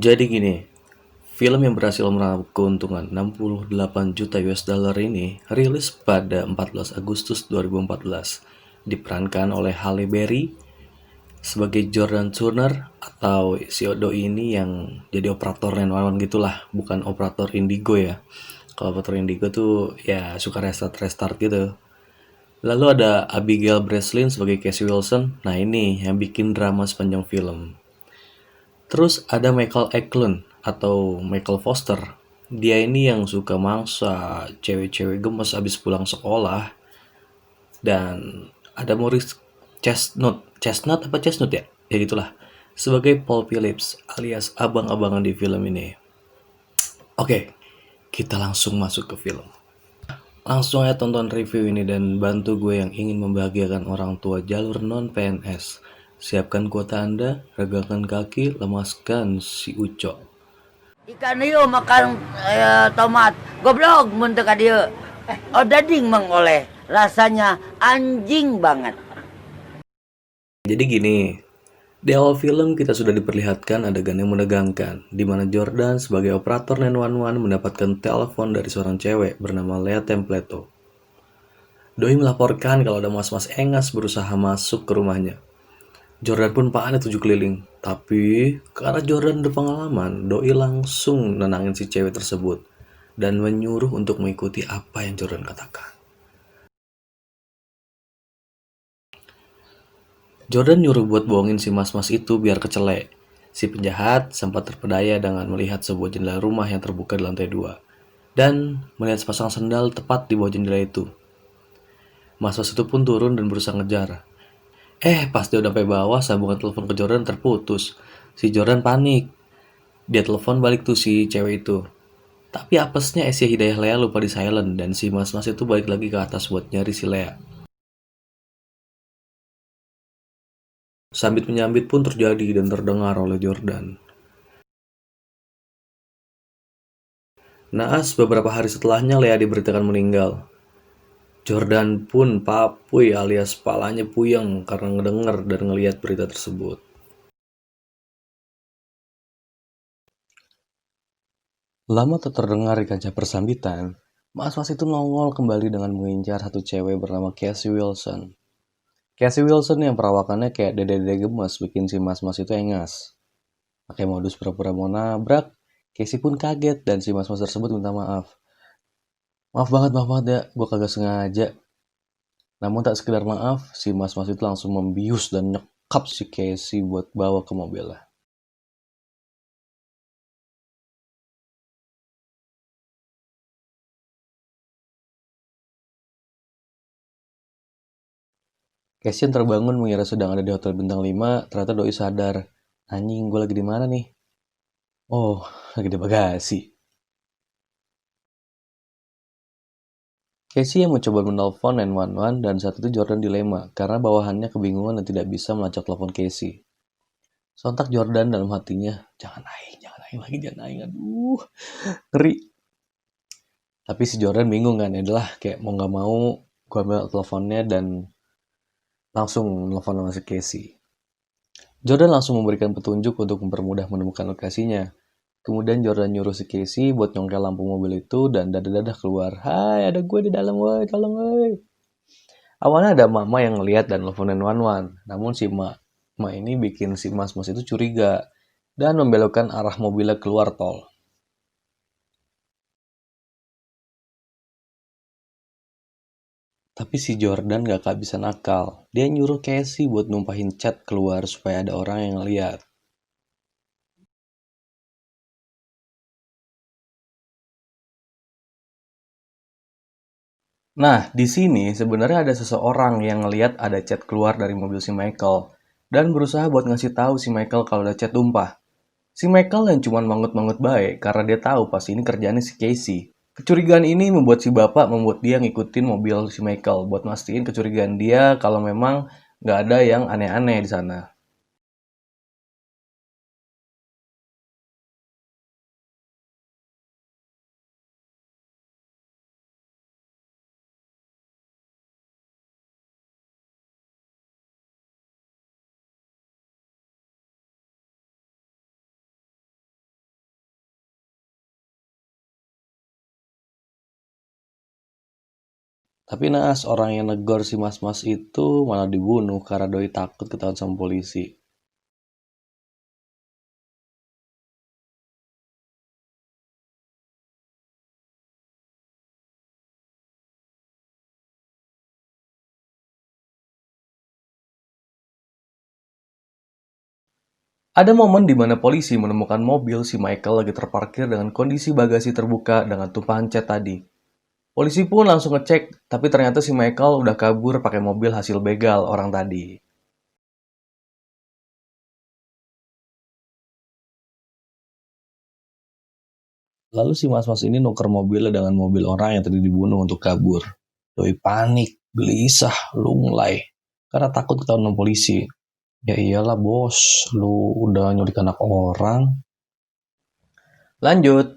Jadi gini, film yang berhasil meraup keuntungan 68 juta US dollar ini rilis pada 14 Agustus 2014. Diperankan oleh Halle Berry sebagai Jordan Turner atau si Doi ini yang jadi operator 911 gitulah, bukan operator Indigo ya. Kalau operator Indigo tuh ya suka restart gitu. Lalu ada Abigail Breslin sebagai Casey Wilson. Nah ini yang bikin drama sepanjang film. Terus ada Michael Eklund atau Michael Foster. Dia ini yang suka mangsa cewek-cewek gemes abis pulang sekolah. Dan ada Maurice Chestnut. Chestnut apa Chestnut ya? Ya gitulah. Sebagai Paul Phillips alias abang-abangan di film ini. Oke, kita langsung masuk ke film. Langsung aja tonton review ini dan bantu gue yang ingin membahagiakan orang tua jalur non-PNS. Siapkan kuota Anda, regangkan kaki, lemaskan si Uco. Ikan hiu makan tomat goblok muntah ka dieu. Oh dading mengoleh rasanya anjing banget. Jadi gini, di awal film kita sudah diperlihatkan adegan yang menegangkan, di mana Jordan sebagai operator 911 mendapatkan telepon dari seorang cewek bernama Lea Templeto. Doi melaporkan kalau ada mas-mas engas berusaha masuk ke rumahnya. Jordan pun panik 7 keliling. Tapi karena Jordan berpengalaman, Doi langsung nenangin si cewek tersebut dan menyuruh untuk mengikuti apa yang Jordan katakan. Jordan nyuruh buat bohongin si mas-mas itu biar kecelek. Si penjahat sempat terpedaya dengan melihat sebuah jendela rumah yang terbuka di lantai 2 dan melihat sepasang sendal tepat di bawah jendela itu. Mas-mas itu pun turun dan berusaha ngejar. Pas dia udah sampai bawah, sambungan telepon ke Jordan terputus. Si Jordan panik. Dia telepon balik tuh si cewek itu. Tapi apesnya Asia Hidayah Lea lupa di silent dan si mas-mas itu balik lagi ke atas buat nyari si Lea. Sambit menyambit pun terjadi dan terdengar oleh Jordan. Naas beberapa hari setelahnya Lea diberitakan meninggal. Jordan pun papuy alias palanya puyeng karena ngedenger dan ngeliat berita tersebut. Lama tak terdengar di kancah persambitan, mas-mas itu nongol kembali dengan mengincar satu cewek bernama Casey Wilson. Casey Wilson yang perawakannya kayak dede-dede gemes bikin si mas-mas itu engas. Pakai modus pura-pura mau nabrak, Casey pun kaget dan si mas-mas tersebut minta maaf. Maaf banget ya, gue kagak sengaja. Namun tak sekedar maaf, si mas-mas itu langsung membius dan nyekap si Casey buat bawa ke mobilnya. Casey yang terbangun mengira sedang ada di hotel bintang 5, ternyata doi sadar. Anjing, gue lagi di mana nih? Oh, lagi di bagasi. Casey yang mencoba menelpon 911 dan saat itu Jordan dilema karena bawahannya kebingungan dan tidak bisa melacak telepon Casey. Sontak Jordan dalam hatinya, jangan naik lagi, jangan naik, aduh, ngeri. Tapi si Jordan bingung kan, adalah kayak mau gak mau gue ambil teleponnya dan langsung nelfon sama si Casey. Jordan langsung memberikan petunjuk untuk mempermudah menemukan lokasinya. Kemudian Jordan nyuruh si Casey buat nyongkel lampu mobil itu dan dadah-dadah keluar. Hai, ada gue di dalam, woi, tolong, woi. Awalnya ada mama yang ngeliat dan nelfonin Wan. Namun si mak ini bikin si mas-mas itu curiga dan membelokkan arah mobilnya keluar tol. Tapi si Jordan gak kehabisan akal. Dia nyuruh Casey buat numpahin cat keluar supaya ada orang yang ngeliat. Nah, di sini sebenarnya ada seseorang yang ngeliat ada cat keluar dari mobil si Michael dan berusaha buat ngasih tahu si Michael kalau ada cat tumpah. Si Michael yang cuma mangut-mangut baik karena dia tahu pas ini kerjaannya si Casey. Kecurigaan ini membuat si bapak membuat dia ngikutin mobil si Michael buat mastiin kecurigaan dia kalau memang nggak ada yang aneh-aneh di sana. Tapi naas orang yang negor si mas-mas itu malah dibunuh karena doi takut ketahuan sama polisi. Ada momen di mana polisi menemukan mobil si Michael lagi terparkir dengan kondisi bagasi terbuka dengan tumpahan cat tadi. Polisi pun langsung ngecek, tapi ternyata si Michael udah kabur pakai mobil hasil begal orang tadi. Lalu si mas-mas ini nuker mobilnya dengan mobil orang yang tadi dibunuh untuk kabur. Doi panik, gelisah, lunglai, karena takut ketahuan polisi. Ya iyalah bos, lu udah nyulik anak orang. Lanjut,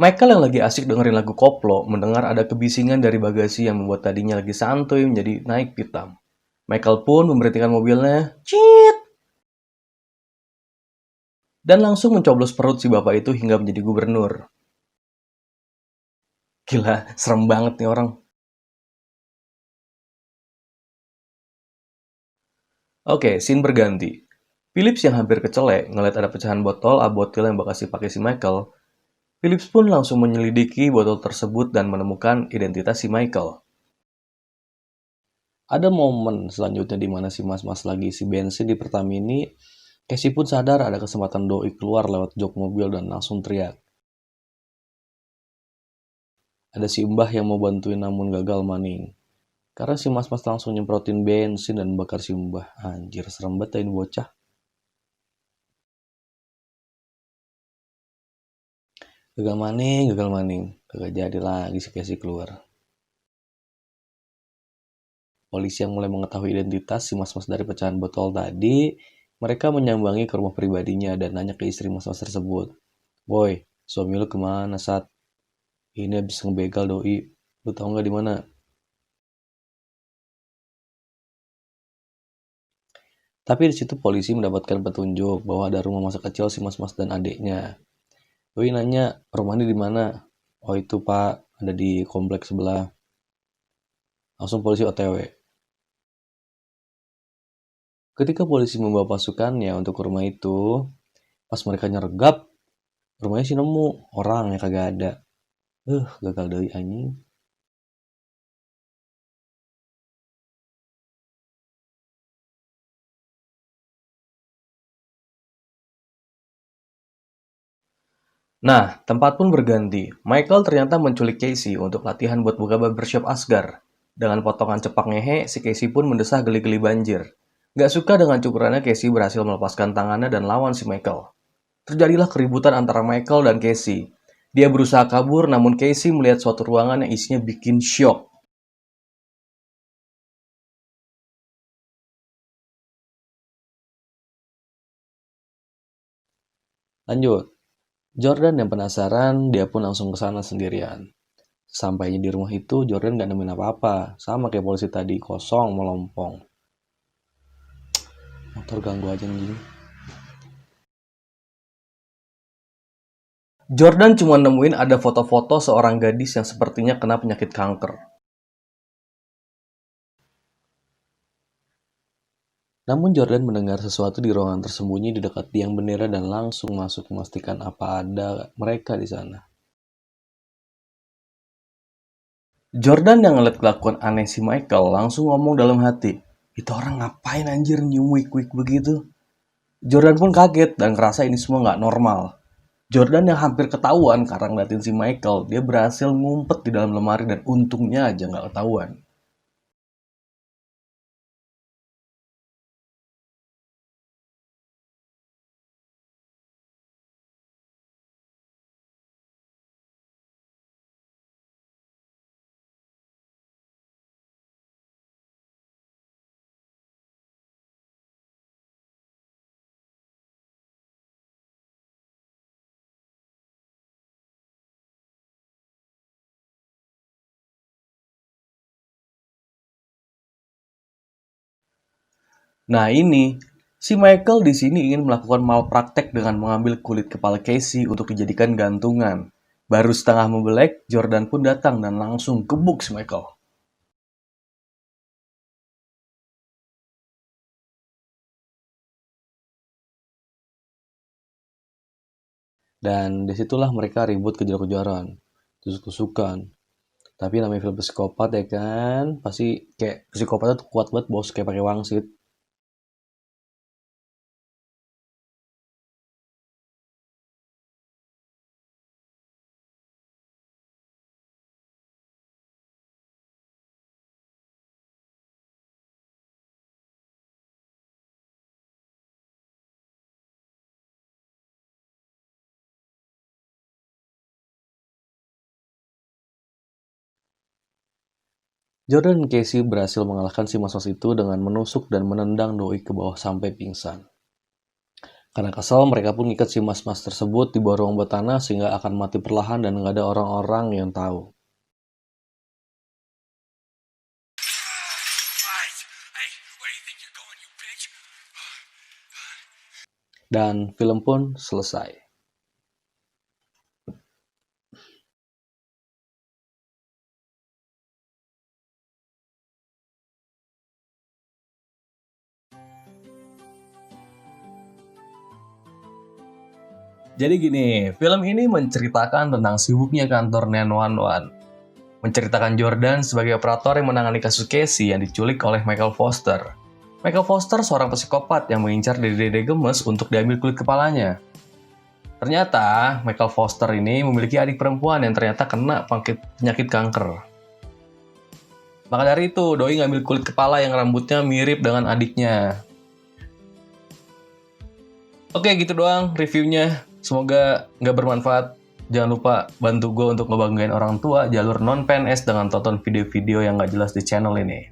Michael yang lagi asik dengerin lagu koplo mendengar ada kebisingan dari bagasi yang membuat tadinya lagi santuy menjadi naik pitam. Michael pun memberhentikan mobilnya, Cit, dan langsung mencoblos perut si bapak itu hingga menjadi gubernur. Gila, serem banget nih orang. Oke, scene berganti. Philips yang hampir kecelek ngeliat ada pecahan botol abotil yang bekas dipakai si Michael. Philips pun langsung menyelidiki botol tersebut dan menemukan identitas si Michael. Ada momen selanjutnya di mana si mas-mas lagi isi bensin di Pertamini, Casey pun sadar ada kesempatan doi keluar lewat jok mobil dan langsung teriak. Ada si mbah yang mau bantuin namun gagal maning. Karena si mas-mas langsung nyemprotin bensin dan bakar si mbah. Anjir, serem banget ya ini bocah. Gagal maning. Gagal jadi lagi si Casey keluar. Polisi yang mulai mengetahui identitas si mas-mas dari pecahan botol tadi, mereka menyambangi ke rumah pribadinya dan nanya ke istri mas-mas tersebut. Boy, suami lu kemana saat ini habis ngebegal doi? Lu tahu nggak di mana? Tapi di situ polisi mendapatkan petunjuk bahwa ada rumah masa kecil si mas-mas dan adiknya. Doi nanya, rumah ini di mana? Oh itu pak, ada di kompleks sebelah. Langsung polisi OTW. Ketika polisi membawa pasukannya untuk ke rumah itu, pas mereka nyergap, rumahnya sih nemu, orang yang kagak ada. Gagal dari anjing. Nah, tempat pun berganti. Michael ternyata menculik Casey untuk latihan buat buka barbershop Asgar. Dengan potongan cepak ngehe, si Casey pun mendesah geli-geli banjir. Gak suka dengan cukurannya, Casey berhasil melepaskan tangannya dan lawan si Michael. Terjadilah keributan antara Michael dan Casey. Dia berusaha kabur, namun Casey melihat suatu ruangan yang isinya bikin syok. Lanjut, Jordan yang penasaran, dia pun langsung ke sana sendirian. Sampainya di rumah itu, Jordan gak nemuin apa-apa. Sama kayak polisi tadi, kosong, melompong. Motor ganggu aja anjing. Jordan cuma nemuin ada foto-foto seorang gadis yang sepertinya kena penyakit kanker. Namun Jordan mendengar sesuatu di ruangan tersembunyi di dekat tiang bendera dan langsung masuk memastikan apa ada mereka di sana. Jordan yang ngeliat kelakuan aneh si Michael langsung ngomong dalam hati, itu orang ngapain anjir nyium wik-wik begitu? Jordan pun kaget dan ngerasa ini semua gak normal. Jordan yang hampir ketahuan karena ngeliatin si Michael, dia berhasil ngumpet di dalam lemari dan untungnya aja gak ketahuan. Nah ini, si Michael di sini ingin melakukan malpraktek dengan mengambil kulit kepala Casey untuk dijadikan gantungan. Baru setengah membelek, Jordan pun datang dan langsung gebuk si Michael. Dan disitulah mereka ribut kejar-kejaran, tusuk-tusukan. Tapi namanya film psikopat ya kan, pasti kayak psikopatnya tuh kuat banget bos, kayak pakai wangsit. Jordan Casey berhasil mengalahkan si mas-mas itu dengan menusuk dan menendang doi ke bawah sampai pingsan. Karena kesal, mereka pun ngikat si mas-mas tersebut di bawah ruang bawah tanah sehingga akan mati perlahan dan nggak ada orang-orang yang tahu. Dan film pun selesai. Jadi gini, film ini menceritakan tentang sibuknya kantor 911. Menceritakan Jordan sebagai operator yang menangani kasus Casey yang diculik oleh Michael Foster. Michael Foster seorang psikopat yang mengincar dede-dede gemes untuk diambil kulit kepalanya. Ternyata, Michael Foster ini memiliki adik perempuan yang ternyata kena penyakit kanker. Maka dari itu, doi ngambil kulit kepala yang rambutnya mirip dengan adiknya. Oke, gitu doang reviewnya. Semoga nggak bermanfaat. Jangan lupa bantu gue untuk ngebanggain orang tua jalur non-PNS dengan tonton video-video yang nggak jelas di channel ini.